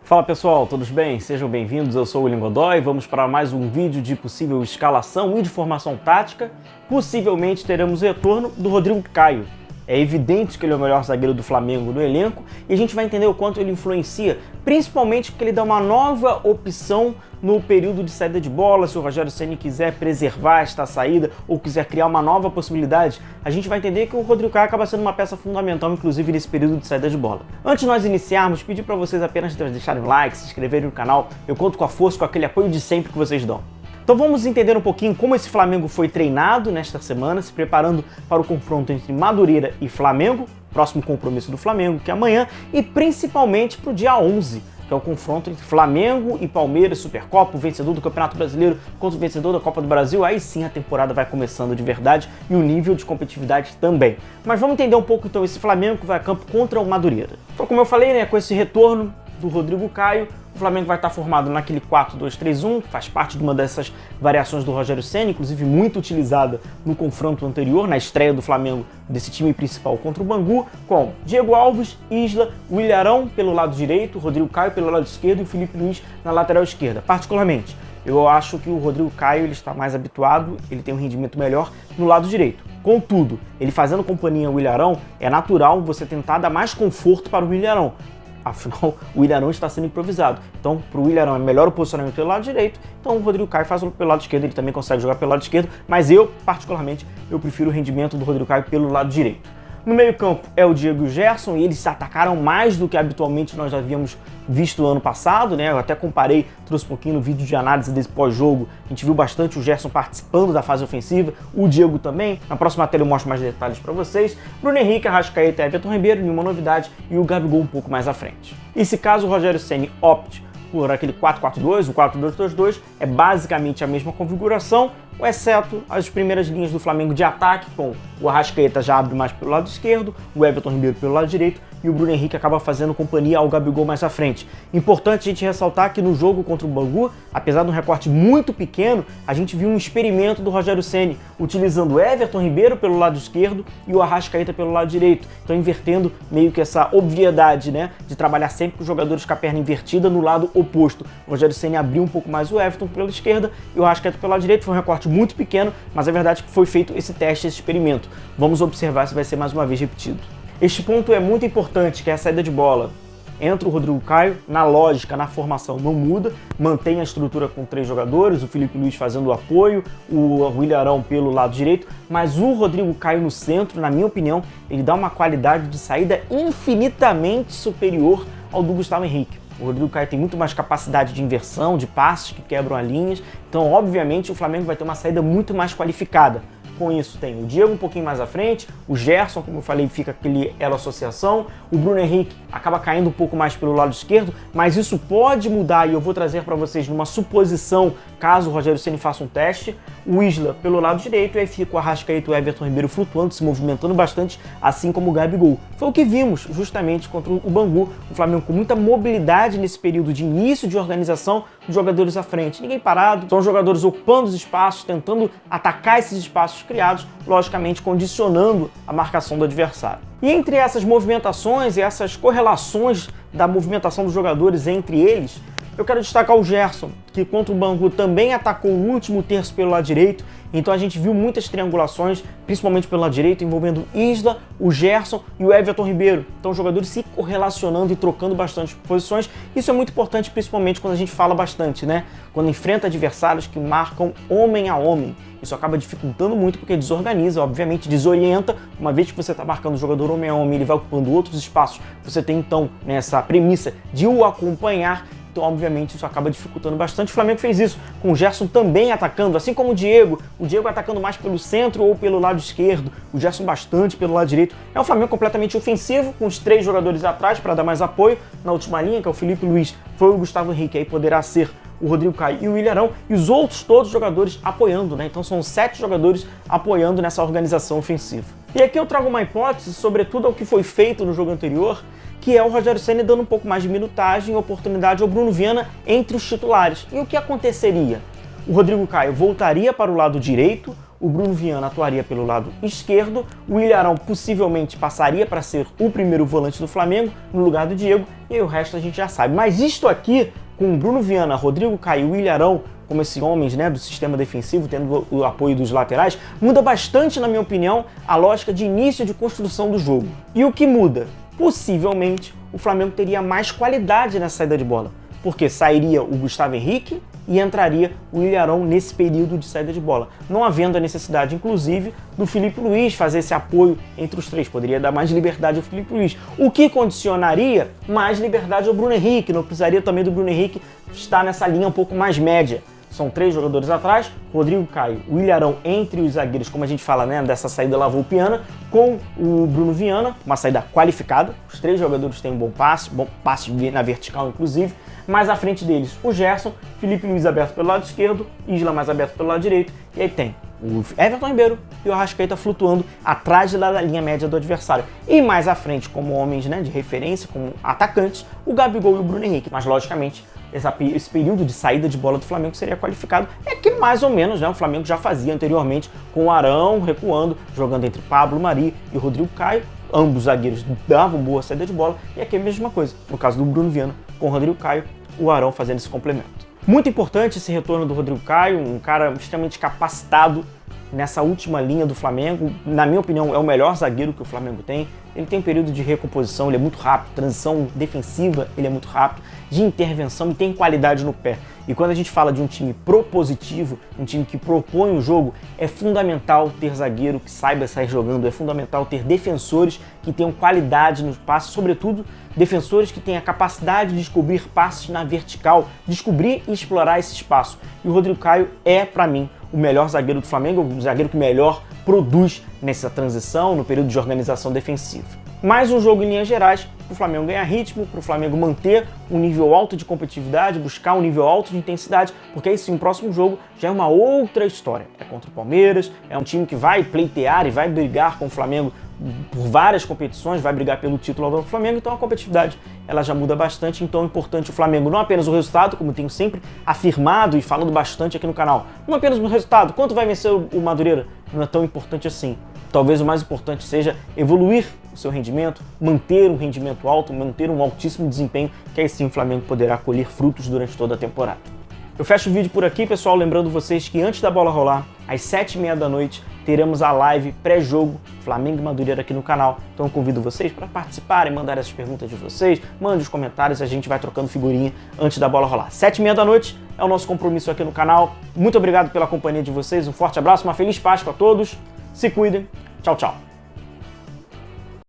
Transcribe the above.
Fala pessoal, todos bem? Sejam bem-vindos, eu sou o William Godoy. Vamos para mais um vídeo de possível escalação e de formação tática. Possivelmente teremos o retorno do Rodrigo Caio. É evidente que ele é o melhor zagueiro do Flamengo no elenco e a gente vai entender o quanto ele influencia, principalmente porque ele dá uma nova opção no período de saída de bola. Se o Rogério Ceni quiser preservar esta saída ou quiser criar uma nova possibilidade, a gente vai entender que o Rodrigo Caio acaba sendo uma peça fundamental, inclusive nesse período de saída de bola. Antes de nós iniciarmos, pedir para vocês apenas deixarem um like, se inscreverem no canal. Eu conto com a força, com aquele apoio de sempre que vocês dão. Então vamos entender um pouquinho como esse Flamengo foi treinado nesta semana, se preparando para o confronto entre Madureira e Flamengo, próximo compromisso do Flamengo, que é amanhã, e principalmente para o dia 11, que é o confronto entre Flamengo e Palmeiras, Supercopa, o vencedor do Campeonato Brasileiro contra o vencedor da Copa do Brasil. Aí sim a temporada vai começando de verdade e o nível de competitividade também. Mas vamos entender um pouco então esse Flamengo que vai a campo contra o Madureira. Então, como eu falei, né, com esse retorno do Rodrigo Caio, o Flamengo vai estar formado naquele 4-2-3-1, que faz parte de uma dessas variações do Rogério Ceni, inclusive muito utilizada no confronto anterior, na estreia do Flamengo desse time principal contra o Bangu, com Diego Alves, Isla, o Ilharão pelo lado direito, Rodrigo Caio pelo lado esquerdo e o Felipe Luiz na lateral esquerda. Particularmente, eu acho que o Rodrigo Caio ele está mais habituado, ele tem um rendimento melhor no lado direito. Contudo, ele fazendo companhia ao Ilharão, é natural você tentar dar mais conforto para o Ilharão. Afinal, o Ilharão está sendo improvisado. Então, para o Ilharão é melhor o posicionamento pelo lado direito, então o Rodrigo Caio faz pelo lado esquerdo, ele também consegue jogar pelo lado esquerdo, mas eu, particularmente, eu prefiro o rendimento do Rodrigo Caio pelo lado direito. No meio-campo é o Diego e o Gerson, e eles se atacaram mais do que habitualmente nós já havíamos visto no ano passado, né? Eu até comparei, trouxe um pouquinho no vídeo de análise desse pós-jogo. A gente viu bastante o Gerson participando da fase ofensiva, o Diego também. Na próxima tela eu mostro mais detalhes para vocês. Bruno Henrique, Arrascaeta e Everton Ribeiro, nenhuma novidade, e o Gabigol um pouco mais à frente. E se caso o Rogério Ceni opte por aquele 4-4-2, o 4-2-2-2, é basicamente a mesma configuração, exceto as primeiras linhas do Flamengo de ataque, com o Arrascaeta já abre mais pelo lado esquerdo, o Everton Ribeiro pelo lado direito e o Bruno Henrique acaba fazendo companhia ao Gabigol mais à frente. Importante a gente ressaltar que no jogo contra o Bangu, apesar de um recorte muito pequeno, a gente viu um experimento do Rogério Ceni, utilizando o Everton Ribeiro pelo lado esquerdo e o Arrascaeta pelo lado direito. Então invertendo meio que essa obviedade, né, de trabalhar sempre com os jogadores com a perna invertida no lado oposto. O Rogério Ceni abriu um pouco mais o Everton pela esquerda e o Arrascaeta pelo lado direito. Foi um recorte muito pequeno, mas é verdade que foi feito esse teste, esse experimento. Vamos observar se vai ser mais uma vez repetido. Este ponto é muito importante, que é a saída de bola. Entra o Rodrigo Caio, na lógica, na formação não muda, mantém a estrutura com 3 jogadores, o Felipe Luiz fazendo o apoio, o Ilharão pelo lado direito, mas o Rodrigo Caio no centro, na minha opinião, ele dá uma qualidade de saída infinitamente superior ao do Gustavo Henrique. O Rodrigo Caio tem muito mais capacidade de inversão, de passes que quebram as linhas, então obviamente o Flamengo vai ter uma saída muito mais qualificada. Com isso tem o Diego um pouquinho mais à frente, o Gerson, como eu falei, fica aquele elo associação, o Bruno Henrique acaba caindo um pouco mais pelo lado esquerdo, mas isso pode mudar e eu vou trazer para vocês numa suposição, caso o Rogério Ceni faça um teste, o Isla pelo lado direito e aí fica o Arrascaeta e o Everton Ribeiro flutuando, se movimentando bastante, assim como o Gabigol. Foi o que vimos justamente contra o Bangu, o Flamengo com muita mobilidade nesse período de início de organização dos jogadores à frente. Ninguém parado, são jogadores ocupando os espaços, tentando atacar esses espaços criados, logicamente condicionando a marcação do adversário. E entre essas movimentações e essas correlações da movimentação dos jogadores entre eles, eu quero destacar o Gerson, que contra o Bangu também atacou o último terço pelo lado direito, então a gente viu muitas triangulações, principalmente pelo lado direito, envolvendo Isla, o Gerson e o Everton Ribeiro. Então os jogadores se correlacionando e trocando bastante posições. Isso é muito importante, principalmente quando a gente fala bastante, né? Quando enfrenta adversários que marcam homem a homem. Isso acaba dificultando muito porque desorganiza, obviamente, desorienta. Uma vez que você está marcando o jogador homem a homem, ele vai ocupando outros espaços. Você tem então nessa premissa de o acompanhar. Então, obviamente, isso acaba dificultando bastante. O Flamengo fez isso com o Gerson também atacando, assim como o Diego atacando mais pelo centro ou pelo lado esquerdo, o Gerson bastante pelo lado direito. É um Flamengo completamente ofensivo, com os 3 jogadores atrás para dar mais apoio. Na última linha, que é o Felipe Luiz, foi o Gustavo Henrique, aí poderá ser o Rodrigo Caio e o Ilharão, e os outros todos jogadores apoiando, né? Então são 7 jogadores apoiando nessa organização ofensiva. E aqui eu trago uma hipótese, sobretudo ao que foi feito no jogo anterior, que é o Rogério Ceni dando um pouco mais de minutagem e oportunidade ao Bruno Viana entre os titulares. E o que aconteceria? O Rodrigo Caio voltaria para o lado direito, o Bruno Viana atuaria pelo lado esquerdo, o Ilharão possivelmente passaria para ser o primeiro volante do Flamengo, no lugar do Diego, e aí o resto a gente já sabe. Mas isto aqui, com o Bruno Viana, Rodrigo Caio e o Ilharão, como esses homens, né, do sistema defensivo, tendo o apoio dos laterais, muda bastante, na minha opinião, a lógica de início de construção do jogo. E o que muda? Possivelmente, o Flamengo teria mais qualidade nessa saída de bola, porque sairia o Gustavo Henrique e entraria o Ilharão nesse período de saída de bola, não havendo a necessidade, inclusive, do Filipe Luís fazer esse apoio entre os três. Poderia dar mais liberdade ao Filipe Luís, o que condicionaria mais liberdade ao Bruno Henrique. Não precisaria também do Bruno Henrique estar nessa linha um pouco mais média. São 3 jogadores atrás, Rodrigo Caio, o Ilharão entre os zagueiros, como a gente fala, né, dessa saída lavoupiana, com o Bruno Viana, uma saída qualificada. Os 3 jogadores têm um bom passe na vertical, inclusive. Mais à frente deles, o Gerson, Filipe Luís aberto pelo lado esquerdo, Isla mais aberto pelo lado direito, e aí tem o Everton Ribeiro e o Arrascaeta flutuando atrás da linha média do adversário. E mais à frente, como homens, né, de referência, como atacantes, o Gabigol e o Bruno Henrique. Mas, logicamente, esse período de saída de bola do Flamengo seria qualificado. É que mais ou menos, né, o Flamengo já fazia anteriormente com o Arão recuando, jogando entre Pablo Mari e o Rodrigo Caio. Ambos zagueiros davam boa saída de bola. E aqui é a mesma coisa, no caso do Bruno Viana com o Rodrigo Caio, o Arão fazendo esse complemento. Muito importante esse retorno do Rodrigo Caio, um cara extremamente capacitado nessa última linha do Flamengo. Na minha opinião, é o melhor zagueiro que o Flamengo tem. Ele tem um período de recomposição, ele é muito rápido, transição defensiva, ele é muito rápido, de intervenção e tem qualidade no pé. E quando a gente fala de um time propositivo, um time que propõe o jogo, é fundamental ter zagueiro que saiba sair jogando, é fundamental ter defensores que tenham qualidade nos passes, sobretudo defensores que tenham a capacidade de descobrir passes na vertical, descobrir e explorar esse espaço. E o Rodrigo Caio é, para mim, o melhor zagueiro do Flamengo, o zagueiro que melhor produz nessa transição, no período de organização defensiva. Mais um jogo em linhas gerais, para o Flamengo ganhar ritmo, para o Flamengo manter um nível alto de competitividade, buscar um nível alto de intensidade, porque aí sim, o próximo jogo já é uma outra história. É contra o Palmeiras, é um time que vai pleitear e vai brigar com o Flamengo por várias competições, vai brigar pelo título do Flamengo, então a competitividade ela já muda bastante. Então é importante o Flamengo, não apenas o resultado, como tenho sempre afirmado e falando bastante aqui no canal, não apenas o resultado, quanto vai vencer o Madureira, não é tão importante assim. Talvez o mais importante seja evoluir o seu rendimento, manter um rendimento alto, manter um altíssimo desempenho, que aí sim o Flamengo poderá colher frutos durante toda a temporada. Eu fecho o vídeo por aqui, pessoal, lembrando vocês que antes da bola rolar, às 7h30 da noite, teremos a live pré-jogo Flamengo e Madureira aqui no canal. Então eu convido vocês para participarem, mandar essas perguntas de vocês, mande os comentários, a gente vai trocando figurinha antes da bola rolar. 7h30 da noite é o nosso compromisso aqui no canal. Muito obrigado pela companhia de vocês, um forte abraço, uma feliz Páscoa a todos, se cuidem, tchau, tchau.